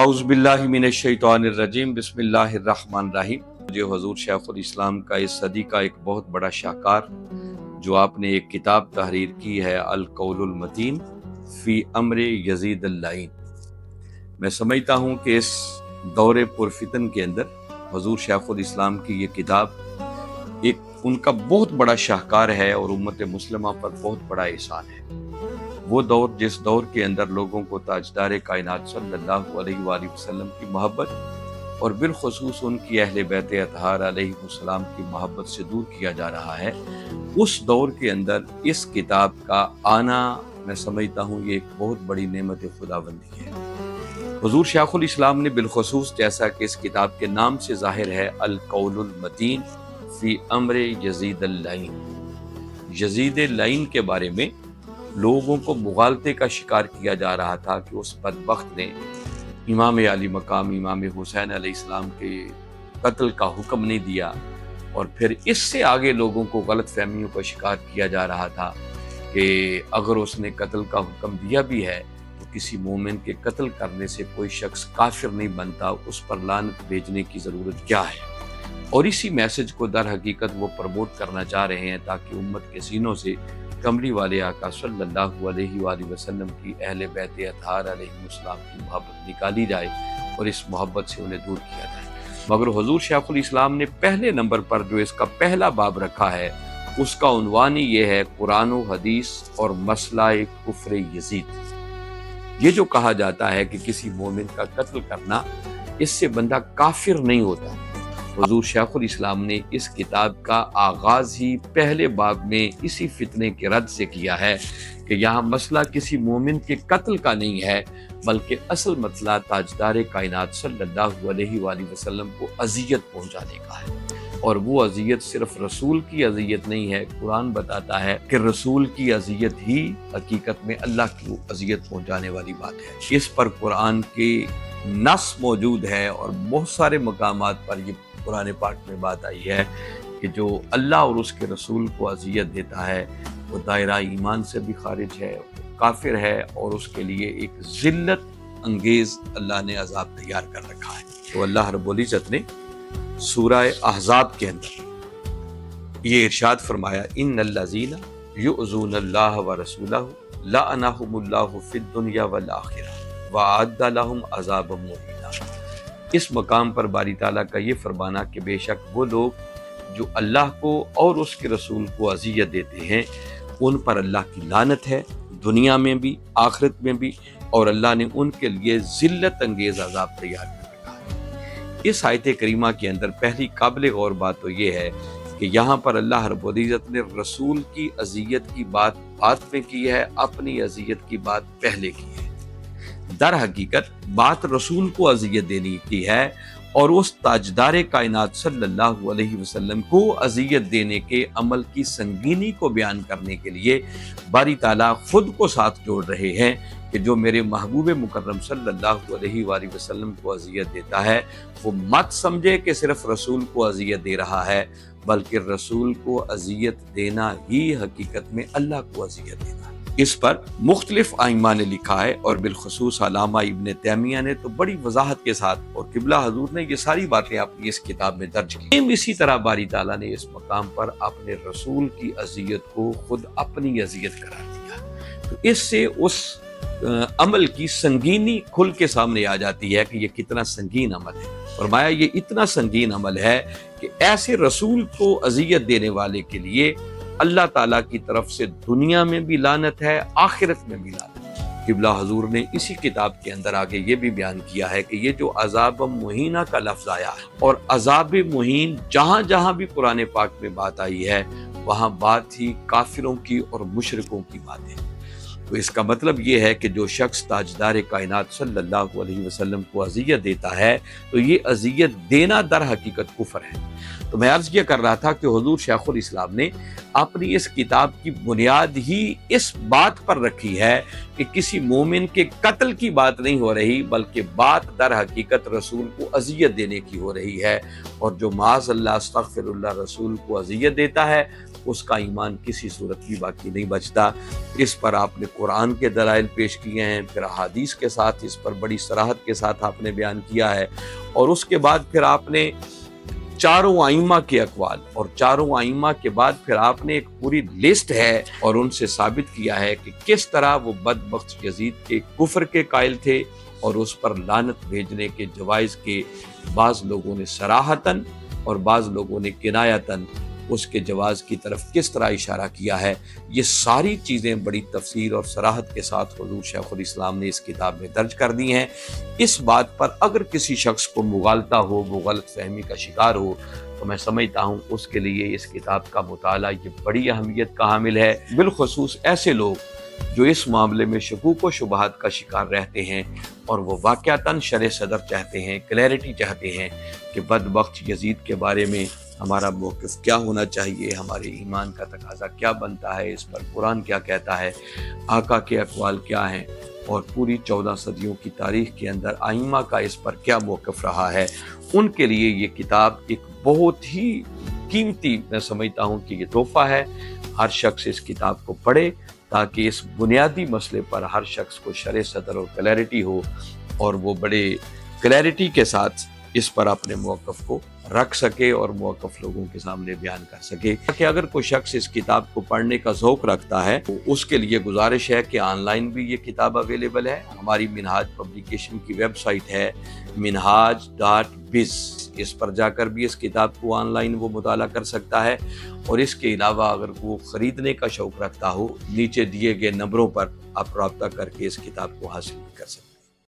اعوذ باللہ من الشیطان الرجیم بسم اللہ الرحمن الرحیم۔ مجھے حضور شیخ الاسلام کا اس صدی کا ایک بہت بڑا شاہکار جو آپ نے ایک کتاب تحریر کی ہے القول المتین فی امر یزید اللعین، میں سمجھتا ہوں کہ اس دور پرفتن کے اندر حضور شیخ الاسلام کی یہ کتاب ایک ان کا بہت بڑا شاہکار ہے اور امت مسلمہ پر بہت بڑا احسان ہے۔ وہ دور جس دور کے اندر لوگوں کو تاجدار کائنات صلی اللہ علیہ وآلہ وسلم کی محبت اور بالخصوص ان کی اہل بیت اطہار علیہ السلام کی محبت سے دور کیا جا رہا ہے، اس دور کے اندر اس کتاب کا آنا میں سمجھتا ہوں یہ ایک بہت بڑی نعمت خداوندی ہے۔ حضور شیخ الاسلام نے بالخصوص، جیسا کہ اس کتاب کے نام سے ظاہر ہے، القول المتین فی امر یزید اللعین، یزید لعین کے بارے میں لوگوں کو مغالطے کا شکار کیا جا رہا تھا کہ اس بدبخت نے امام علی مقام امام حسین علیہ السلام کے قتل کا حکم نہیں دیا، اور پھر اس سے آگے لوگوں کو غلط فہمیوں کا شکار کیا جا رہا تھا کہ اگر اس نے قتل کا حکم دیا بھی ہے تو کسی مومن کے قتل کرنے سے کوئی شخص کافر نہیں بنتا، اس پر لعنت بھیجنے کی ضرورت کیا ہے۔ اور اسی میسج کو در حقیقت وہ پروموٹ کرنا چاہ رہے ہیں تاکہ امت کے سینوں سے کملی والے آقا صلی اللہ علیہ وآلہ وسلم کی اہل بیت اطہار علیہ السلام کی محبت نکالی جائے اور اس محبت سے انہیں دور کیا جائے۔ مگر حضور شیخ الاسلام نے پہلے نمبر پر جو اس کا پہلا باب رکھا ہے، اس کا عنوان ہی یہ ہے قرآن و حدیث اور مسئلہ کفر یزید۔ یہ جو کہا جاتا ہے کہ کسی مومن کا قتل کرنا، اس سے بندہ کافر نہیں ہوتا، حضور شیخ الاسلام نے اس کتاب کا آغاز ہی پہلے باب میں اسی فتنے کے رد سے کیا ہے کہ یہاں مسئلہ کسی مومن کے قتل کا نہیں ہے، بلکہ اصل مسئلہ تاجدار کائنات صلی اللہ علیہ وآلہ وسلم کو اذیت پہنچانے کا ہے۔ اور وہ اذیت صرف رسول کی اذیت نہیں ہے، قرآن بتاتا ہے کہ رسول کی اذیت ہی حقیقت میں اللہ کی اذیت پہنچانے والی بات ہے۔ اس پر قرآن کے نص موجود ہے اور بہت سارے مقامات پر یہ قرآن پاک میں بات آئی ہے کہ جو اللہ اور اس کے رسول کو اذیت دیتا ہے وہ دائرہ ایمان سے بھی خارج ہے، کافر ہے، اور اس کے لیے ایک ذلت انگیز اللہ نے عذاب تیار کر رکھا ہے۔ تو اللہ رب العزت نے سورہ احزاب کے اندر یہ ارشاد فرمایا، ان الذین یؤذون اللہ ورسولہ لعنہم اللہ فی الدنیا والآخرہ وأعد لهم عذابا مہینا۔ اس مقام پر باری تعالیٰ کا یہ فرمانا کہ بے شک وہ لوگ جو اللہ کو اور اس کے رسول کو اذیت دیتے ہیں، ان پر اللہ کی لعنت ہے، دنیا میں بھی آخرت میں بھی، اور اللہ نے ان کے لیے ذلت انگیز عذاب تیار کر رکھا ہے۔ اس آیت کریمہ کے اندر پہلی قابل غور بات تو یہ ہے کہ یہاں پر اللہ رب العزت نے رسول کی اذیت کی بات بعد میں کی ہے، اپنی اذیت کی بات پہلے کی ہے۔ در حقیقت بات رسول کو اذیت دینے کی ہے، اور اس تاجدار کائنات صلی اللہ علیہ وسلم کو اذیت دینے کے عمل کی سنگینی کو بیان کرنے کے لیے باری تعالیٰ خود کو ساتھ جوڑ رہے ہیں کہ جو میرے محبوب مکرم صلی اللہ علیہ وآلہ وسلم کو اذیت دیتا ہے وہ مت سمجھے کہ صرف رسول کو اذیت دے رہا ہے، بلکہ رسول کو اذیت دینا ہی حقیقت میں اللہ کو اذیت دینا ہے۔ اس پر مختلف ائمہ نے لکھا ہے، اور بالخصوص علامہ ابن تیمیہ نے تو بڑی وضاحت کے ساتھ، اور قبلہ حضور نے یہ ساری باتیں اپنی اس کتاب میں درج کی۔ اسی طرح باری تعالیٰ نے اس مقام پر اپنے رسول کی اذیت کو خود اپنی اذیت قرار دیا، تو اس سے اس عمل کی سنگینی کھل کے سامنے آ جاتی ہے کہ یہ کتنا سنگین عمل ہے۔ فرمایا یہ اتنا سنگین عمل ہے کہ ایسے رسول کو اذیت دینے والے کے لیے اللہ تعالیٰ کی طرف سے دنیا میں بھی لعنت ہے، آخرت میں بھی لعنت ہے۔ قبلہ حضور نے اسی کتاب کے اندر آگے یہ بھی بیان کیا ہے کہ یہ جو عذاب مہینہ کا لفظ آیا ہے، اور عذاب مہین جہاں جہاں بھی قرآن پاک میں بات آئی ہے وہاں بات ہی کافروں کی اور مشرکوں کی بات ہے۔ تو اس کا مطلب یہ ہے کہ جو شخص تاجدار کائنات صلی اللہ علیہ وسلم کو اذیت دیتا ہے تو یہ اذیت دینا در حقیقت کفر ہے۔ تو میں عرض یہ کر رہا تھا کہ حضور شیخ الاسلام نے اپنی اس کتاب کی بنیاد ہی اس بات پر رکھی ہے کہ کسی مومن کے قتل کی بات نہیں ہو رہی، بلکہ بات در حقیقت رسول کو اذیت دینے کی ہو رہی ہے، اور جو معاذ اللہ استغفر اللہ رسول کو اذیت دیتا ہے اس کا ایمان کسی صورت بھی باقی نہیں بچتا۔ اس پر آپ نے قرآن کے دلائل پیش کیے ہیں، پھر احادیث کے ساتھ اس پر بڑی صراحت کے ساتھ آپ نے بیان کیا ہے، اور اس کے بعد پھر آپ نے چاروں ائمہ کے اقوال، اور چاروں ائمہ کے بعد پھر آپ نے ایک پوری لسٹ ہے اور ان سے ثابت کیا ہے کہ کس طرح وہ بدبخت یزید کے کفر کے قائل تھے، اور اس پر لعنت بھیجنے کے جوائز کے بعض لوگوں نے صراحتاً اور بعض لوگوں نے کنایتاً اس کے جواز کی طرف کس طرح اشارہ کیا ہے۔ یہ ساری چیزیں بڑی تفصیل اور صراحت کے ساتھ حضور شیخ الاسلام نے اس کتاب میں درج کر دی ہیں۔ اس بات پر اگر کسی شخص کو مغالطہ ہو، وہ غلط فہمی کا شکار ہو، تو میں سمجھتا ہوں اس کے لیے اس کتاب کا مطالعہ یہ بڑی اہمیت کا حامل ہے، بالخصوص ایسے لوگ جو اس معاملے میں شکوک و شبہات کا شکار رہتے ہیں اور وہ واقعتاً شرح صدر چاہتے ہیں، کلیئرٹی چاہتے ہیں کہ بدبخت یزید کے بارے میں ہمارا موقف کیا ہونا چاہیے، ہمارے ایمان کا تقاضا کیا بنتا ہے، اس پر قرآن کیا کہتا ہے، آقا کے اقوال کیا ہیں، اور پوری 14 صدیوں کی تاریخ کے اندر ائمہ کا اس پر کیا موقف رہا ہے۔ ان کے لیے یہ کتاب ایک بہت ہی قیمتی، میں سمجھتا ہوں کہ یہ تحفہ ہے۔ ہر شخص اس کتاب کو پڑھے تاکہ اس بنیادی مسئلے پر ہر شخص کو شرح صدر اور کلیئرٹی ہو، اور وہ بڑے کلیئرٹی کے ساتھ اس پر اپنے موقف کو رکھ سکے اور موقف لوگوں کے سامنے بیان کر سکے۔ کہ اگر کوئی شخص اس کتاب کو پڑھنے کا ذوق رکھتا ہے تو اس کے لیے گزارش ہے کہ آن لائن بھی یہ کتاب اویلیبل ہے۔ ہماری منہاج پبلیکیشن کی ویب سائٹ ہے minhaj.biz، اس پر جا کر بھی اس کتاب کو آن لائن وہ مطالعہ کر سکتا ہے، اور اس کے علاوہ اگر وہ خریدنے کا شوق رکھتا ہو، نیچے دیے گئے نمبروں پر آپ رابطہ کر کے اس کتاب کو حاصل کر سکتے ہیں۔